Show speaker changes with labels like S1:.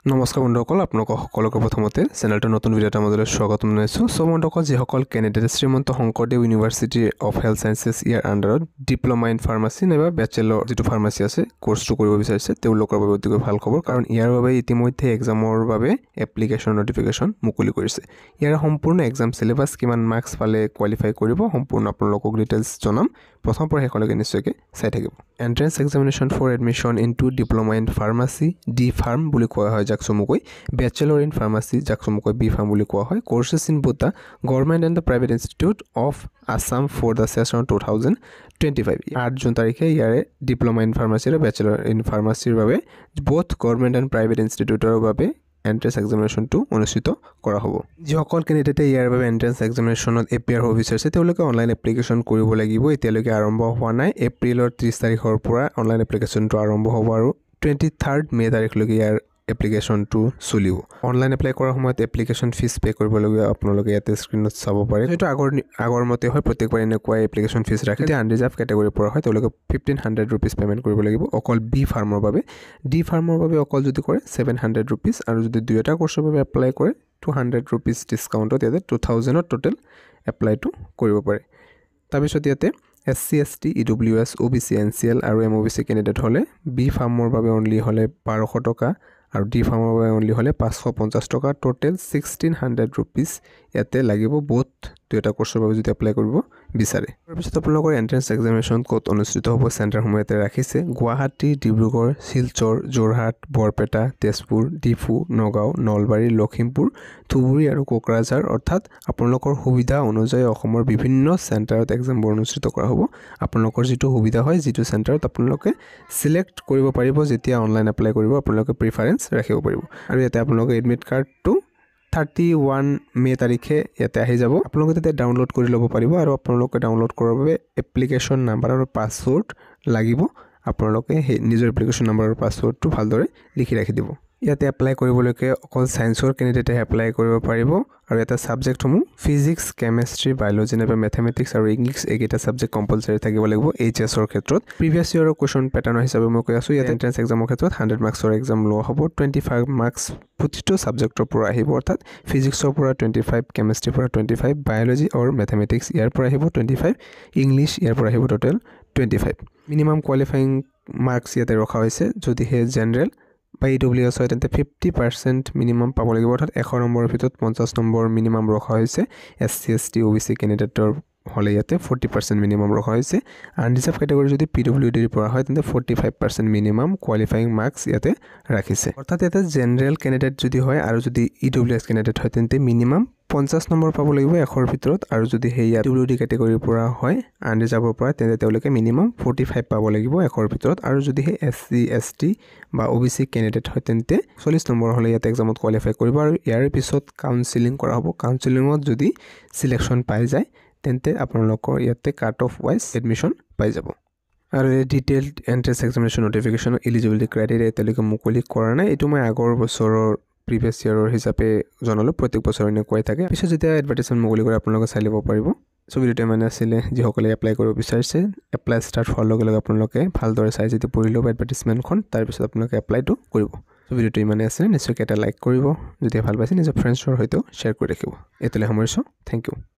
S1: নমস্কাৰ বন্ধুসকল, আপোনালোকক সকলোকে প্ৰথমতে চেনেলটো নতুন ভিডিঅ' এটা মাজলৈ স্বাগতম জনাইছোঁ। সো বন্ধুসকল, যিসকল candidate Srimanta Sankardev university of health sciences ইয়াৰ আণ্ডাৰত ডিপ্ল'মা ইন ফাৰ্মাচী নাইবা বেচেলৰ যিটো ফাৰ্মাচী আছে কোৰ্চটো কৰিব বিচাৰিছে, তেওঁলোকৰ বাবে অতিকৈ ভাল খবৰ, কাৰণ ইয়াৰ বাবে ইতিমধ্যে এক্সামৰ বাবে এপ্লিকেশ্যন নটিফিকেশ্যন মুকলি কৰিছে। ইয়াৰ সম্পূৰ্ণ এক্সাম চিলেবাছ, কিমান মাৰ্কছ পালে কোৱালিফাই কৰিব, সম্পূৰ্ণ আপোনালোকক ডিটেইলছ জনাম। প্ৰথম পৰা শেষলৈকে নিশ্চয়কৈ চাই থাকিব। Entrance examination for admission into diploma in pharmacy D pharm বুলি কোৱা হয় যাক চমুকৈ, বেচেলৰ ইন ফাৰ্মাচী যাক চমুকৈ বি ফাৰ্ম বুলি কোৱা হয়। Courses in both the government and the private institute of Assam for the session 2025। 8 June তাৰিখে ইয়াৰে ডিপ্ল'মা ইন ফাৰ্মাচী আৰু বেচেলৰ ইন ফাৰ্মাচীৰ বাবে বোথ গভৰ্ণমেণ্ট এণ্ড প্ৰাইভেট ইনষ্টিটিউটৰ বাবে এণ্ট্ৰেন্স এক্সামিনেশ্যনটো অনুষ্ঠিত কৰা হ'ব। যিসকল কেণ্ডিডেটে ইয়াৰ বাবে এণ্ট্ৰেন্স এক্সামিনেশ্যনত এপিয়াৰ হ'ব বিচাৰিছে, তেওঁলোকে অনলাইন এপ্লিকেশ্যন কৰিব লাগিব। এতিয়ালৈকে আৰম্ভ হোৱা নাই। এপ্ৰিলৰ 30 তাৰিখৰ পৰা অনলাইন এপ্লিকেশ্যনটো আৰম্ভ হ'ব আৰু 23 মে তাৰিখলৈকে ইয়াৰ এপ্লিকেশ্যনটো চলিব। অনলাইন এপ্লাই কৰাৰ সময়ত এপ্লিকেশ্যন ফিজ পে' কৰিবলগীয়া আপোনালোকে ইয়াতে স্ক্ৰীণত চাব পাৰে। সেইটো আগৰ মতে হয়, প্ৰত্যেকবাৰ এনেকুৱাই এপ্লিকেশ্যন ফিজ ৰাখে। যেতিয়া আনৰিজাৰ্ভ কেটেগৰীৰ পৰা হয় তেওঁলোকে 1500 ৰুপিজ পে'মেণ্ট কৰিব লাগিব অকল বি ফাৰ্মৰ বাবে। ডি ফাৰ্মৰ বাবে অকল যদি কৰে 700 ৰুপিজ, আৰু যদি দুয়োটা কোৰ্চৰ বাবে এপ্লাই কৰে 200 ৰুপিজ ডিছকাউণ্টত ইয়াতে 2000 টোটেল এপ্লাইটো কৰিব পাৰে। তাৰপিছত ইয়াতে SC ST EWS OBC NCL আৰু MOBC কেণ্ডিডেট হ'লে বি ফাৰ্মৰ বাবে অনলি হ'লে 1200 টকা আৰু ডি ফাৰ্মৰ বাবে অনলি হ'লে 550 টকা, টোটেল 1600 ৰুপিজ ইয়াতে লাগিব বোথ দুয়োটা কোৰ্চৰ বাবে যদি এপ্লাই কৰিব বিচাৰে। তাৰপিছত আপোনালোকৰ এণ্ট্ৰেন্স এক্সামিনেশ্যন ক'ত অনুষ্ঠিত হ'ব, চেণ্টাৰসমূহ ইয়াতে ৰাখিছে। গুৱাহাটী, ডিব্ৰুগড়, শিলচৰ, যোৰহাট, বৰপেটা, তেজপুৰ, ডিফু, নগাঁও, নলবাৰী, লখিমপুৰ, ধুবুৰী আৰু কোকৰাঝাৰ, অৰ্থাৎ আপোনালোকৰ সুবিধা অনুযায়ী অসমৰ বিভিন্ন চেণ্টাৰত এক্সামবোৰ অনুষ্ঠিত কৰা হ'ব। আপোনালোকৰ যিটো সুবিধা হয়, যিটো চেণ্টাৰত আপোনালোকে চিলেক্ট কৰিব পাৰিব, যেতিয়া অনলাইন এপ্লাই কৰিব আপোনালোকে প্ৰিফাৰেঞ্চ ৰাখিব পাৰিব। আৰু ইয়াতে আপোনালোকে এডমিট কাৰ্ডটো 31 মে তাৰিখে ইয়াতে আহি যাব। আপোনালোকে তেতিয়া ডাউনলোড কৰি ল'ব পাৰিব, আৰু আপোনালোকে ডাউনলোড কৰাৰ বাবে এপ্লিকেশ্যন নাম্বাৰ আৰু পাছৱৰ্ড লাগিব। আপোনালোকে সেই নিজৰ এপ্লিকেশ্যন নাম্বাৰ আৰু পাছৱৰ্ডটো ভালদৰে লিখি ৰাখি দিব। ইয়াতে এপ্লাই কৰিবলৈকে অকল ছায়েন্সৰ কেণ্ডিডেটে এপ্লাই কৰিব পাৰিব, আৰু এটা ছাবজেক্টসমূহ ফিজিক্স, কেমেষ্ট্ৰি, বায়'লজি নাইবা মেথমেটিক্স আৰু ইংলিছ এইকেইটা ছাবজেক্ট কম্পালচাৰী থাকিব লাগিব HSৰ ক্ষেত্ৰত। প্ৰিভিয়াছ ইয়েৰৰ কুৱেশ্যন পেটাৰ্ণ হিচাপে মই কৈ আছোঁ, ইয়াত এণ্ট্ৰেন্স এক্সামৰ ক্ষেত্ৰত 100 মাৰ্কছৰ এক্সাম লোৱা হ'ব। 25 মাৰ্কছ প্ৰতিটো ছাবজেক্টৰ পৰা আহিব, অৰ্থাৎ ফিজিক্সৰ পৰা 25, কেমেষ্ট্ৰিৰ পৰা 25, বায়'লজি আৰু মেথমেটিক্স ইয়াৰ পৰা আহিব 25, ইংলিছ ইয়াৰ পৰা আহিব টোটেল 25। মিনিমাম কোৱালিফাইং মাৰ্কছ ইয়াতে ৰখা হৈছে। যদিহে জেনেৰেল বা EWS হয় তেন্তে 50% মিনিমাম পাব লাগিব, অৰ্থাৎ 100 নম্বৰৰ ভিতৰত 50 নম্বৰ মিনিমাম ৰখা হৈছে। SC ST OBC কেণ্ডিডেটৰ হ'লে ইয়াতে 40% মিনিমাম ৰখা হৈছে। আনৰিজাৰ্ভ কেটেগৰী যদি PWDৰ পৰা হয় তেন্তে 45% মিনিমাম কোৱালিফাইং মাৰ্কছ ইয়াতে ৰাখিছে। অৰ্থাৎ ইয়াতে জেনেৰেল কেণ্ডিডেট যদি হয় আৰু যদি EWS কেণ্ডিডেট হয় তেন্তে মিনিমাম 50 নম্বৰ পাব লাগিব 100ৰ ভিতৰত, আৰু যদি সেয়া PWD কেটেগৰীৰ পৰা হয় আনৰিজাৰ্ভৰ পৰা তেন্তে তেওঁলোকে মিনিমাম 45 পাব লাগিব 100ৰ ভিতৰত, আৰু যদি সেই SC ST বা OBC কেণ্ডিডেট হয় তেন্তে 40 নম্বৰ হ'লে ইয়াতে এক্সামত কোৱালিফাই কৰিব, আৰু ইয়াৰ পিছত কাউন্সিলিং কৰা হ'ব। কাউন্সিলিঙত যদি চিলেকশ্যন পাই যায় তেন্তে আপোনালোকৰ ইয়াতে কাট অফ ৱাইজ এডমিশ্যন পাই যাব। আৰু এই ডিটেইলড এণ্ট্ৰেন্স এক্সামিনেশ্যন নটিফিকেশ্যনৰ এলিজিবিলিটি ক্ৰাইটেৰিয়া এতিয়ালৈকে মুকলি কৰা নাই। এইটো মই আগৰ বছৰৰ প্ৰিভিয়াছ ইয়েৰৰ হিচাপে জনালোঁ, প্ৰত্যেক বছৰ এনেকুৱাই থাকে। পিছত যেতিয়া এডভাৰটাইজমেণ্ট মুকলি কৰে আপোনালোকে চাই ল'ব পাৰিব। চ' ভিডিঅ'টো মানে আছিলে যিসকলে এপ্লাই কৰিব বিচাৰিছে, এপ্লাই ষ্টাৰ্ট হোৱাৰ লগে লগে আপোনালোকে ভালদৰে চাই যদি পঢ়ি ল'ব এডভাৰটাইজমেণ্টখন, তাৰপিছত আপোনালোকে এপ্লাইটো কৰিব। চ' ভিডিঅ'টো ইমানে আছিলে, নিশ্চয়কৈ এটা লাইক কৰিব, যদি ভাল পাইছে নিজৰ ফ্ৰেণ্ডছৰ সৈতেও শ্বেয়াৰ কৰি ৰাখিব। এতিয়ালৈ সামৰিছোঁ, থেংক ইউ।